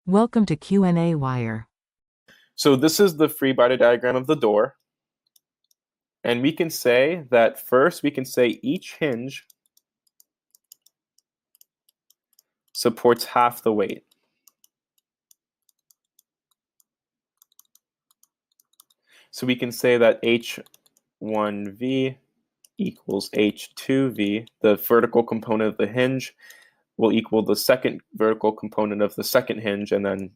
Welcome to qnawire. So this is the free body diagram of the door. And we can say that first, we can say each hinge supports half the weight. So we can say that H1V equals H2V. The vertical component of the hinge will equal the second vertical component of the second hinge, and then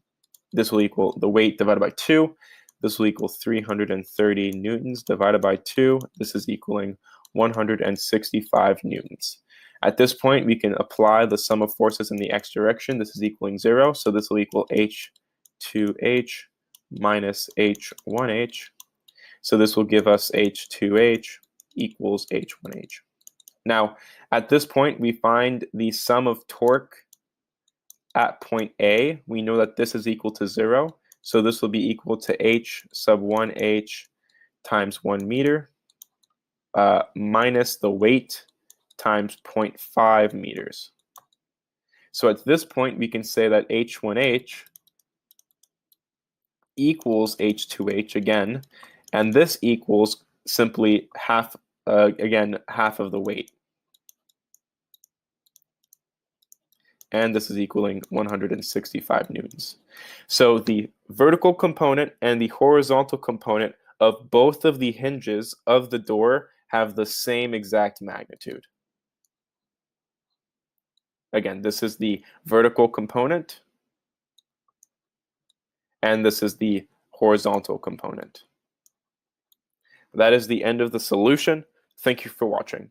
this will equal the weight divided by 2. This will equal 330 newtons divided by 2. This is equaling 165 newtons. At this point, we can apply the sum of forces in the x direction. This is equaling 0, so this will equal H2H minus H1H. So this will give us H2H equals H1H. Now, at this point, we find the sum of torque at point A. We know that this is equal to 0. So this will be equal to H sub 1H times 1 meter minus the weight times 0.5 meters. So at this point, we can say that H1H equals H2H again, and this equals simply half, again, half of the weight. And this is equaling 165 newtons. So the vertical component and the horizontal component of both of the hinges of the door have the same exact magnitude. Again, this is the vertical component, and this is the horizontal component. That is the end of the solution. Thank you for watching.